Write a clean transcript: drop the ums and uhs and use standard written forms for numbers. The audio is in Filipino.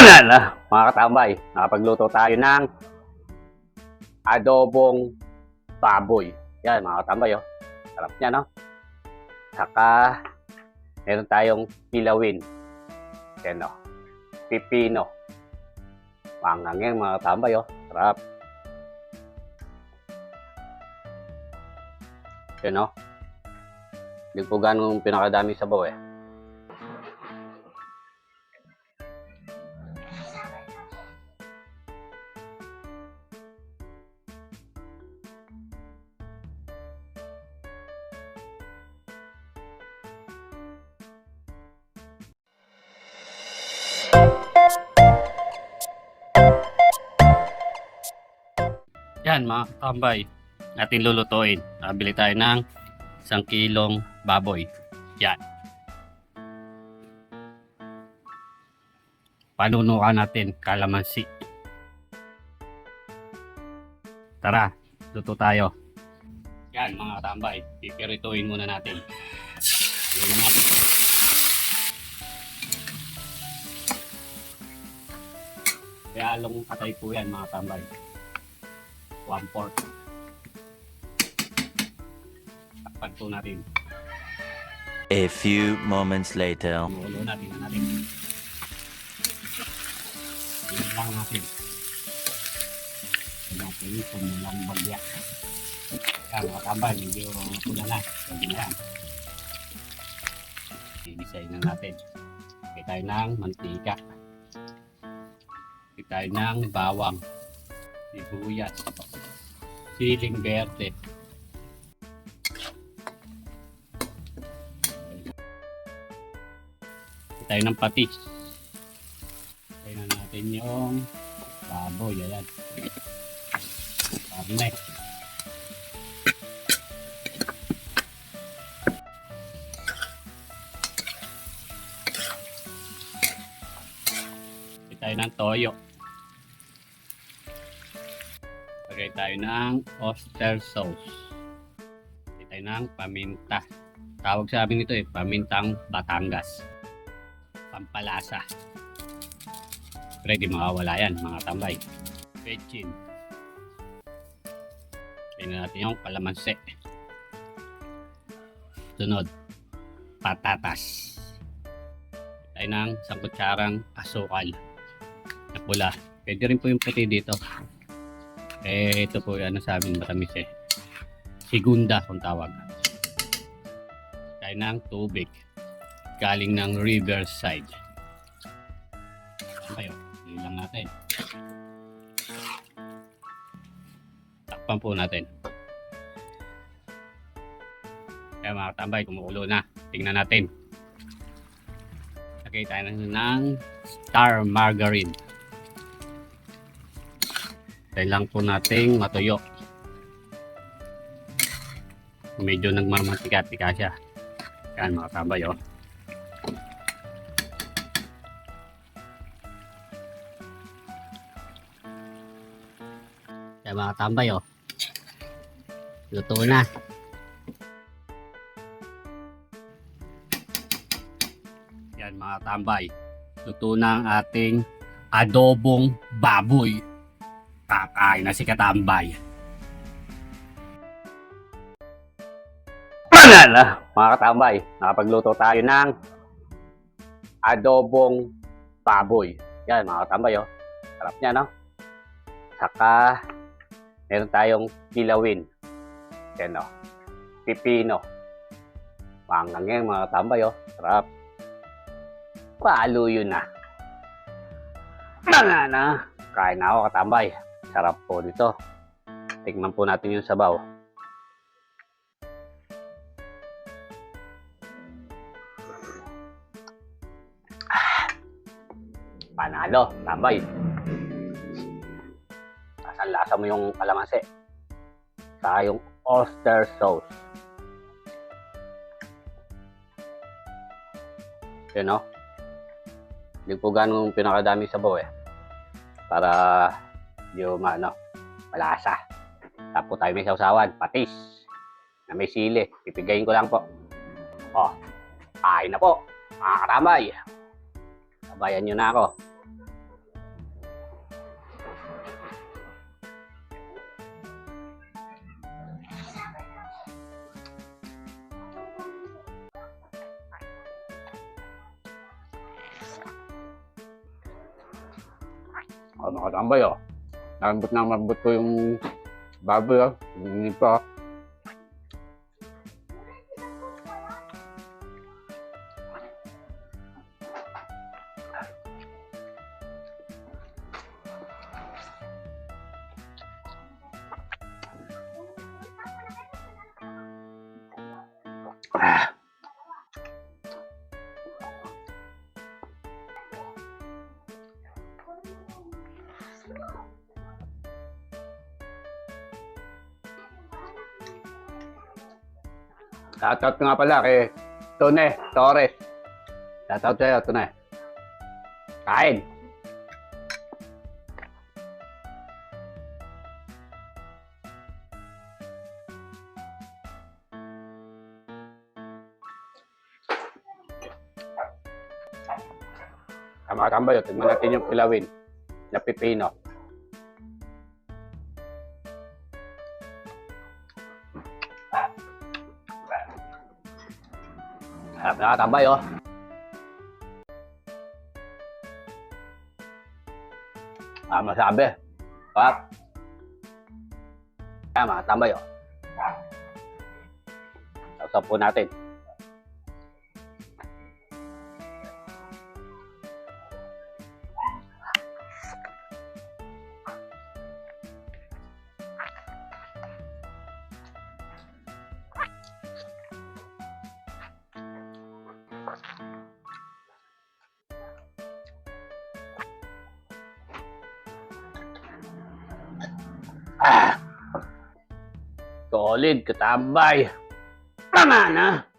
Banana, mga katambay, nakapagluto tayo ng adobong baboy. Yan mga katambay, oh. Sarap niya, no? Saka, meron tayong kilawin. Yan, no? Pipino. Mangang yan mga katambay, oh. Sarap. Yan, no? Hindi po ganun pinakadami sabaw, eh. Yan mga katambay, natin lulutuin. Nabili tayo ng 1 kilong baboy. Yan. Panunukan natin kalamansi. Tara, luto tayo. Yan mga katambay, pipirituin muna natin. Kaya along katay po yan mga katambay. 1/4. Takpan po natin. A few moments later. Ulo natin na natin. Hindi lang natin. Hindi natin kumulang bagya. Kaya mga tambay, medyo pula na. Sabi na yan. Ibisayin na natin. Lagay tayo ng mantika. Lagay tayo ng bawang. Sibuyas. Siling berde. Tayo ng patis. Tayo na natin yung baboy. Ayan. Karne. Tayo ng toyo. Lagay tayo ng oyster sauce. Lagay tayo ng paminta. Tawag sa amin ito pamintang Batangas. Pampalasa. Ready makawala yan mga tambay. Pechin. Tingnan natin yung kalamansi. Sunod, patatas. Tayo ng 1 kutsarang asukal na pula. Pwede rin po yung puti dito. Ito po yung sa amin matamis Segunda kung tawag. Tayo ng tubig. Galing ng Riverside. Ayo, yun lang natin. Takpan po natin. Kaya mga tambay, kumukulo na. Tingnan natin. Lagay tayo ng star margarine. Tayo lang po nating matuyo. Medyo nagmamatika-tika siya. Yan mga tambay, oh. Kaya mga tambay, oh. Luto na. Yan mga tambay. Luto na ang ating adobong baboy. Kakain na si katambay. Banana, mga katambay. Nakapagluto tayo ng adobong baboy. Yan mga katambay, oh. Sarap niya, no? Saka, meron tayong kilawin. Yan, oh. Pipino. Mangang yan mga katambay, oh. Sarap. Palo yun na. Banana. Kain na ako katambay. Sarap po dito. Tingnan po natin yung sabaw. Panalo, tambay. Lasa mo yung kalamansi. Saka yung oyster sauce. Yun, no? Hindi po ganun pinakadami sabaw para yung malasa. Tapos tayo may sausawan, patis na may sili. Pipigayin ko lang po. Oh, kain na po mga katambay. Sabayan nyo na ako. Mga tambay, oh. Nalambot na malambot ko yung baboy, oh. Hindi pa. Shoutout nga pala kay Tone Torres. Shoutout sa'yo, Tone. Kain! Mga tambay, tignan natin yung kilawin na pipino. Mga tambay, oh. Masabi. Sarap. Mga tambay, oh. Sausap po natin. Solid, katambay. Tama na.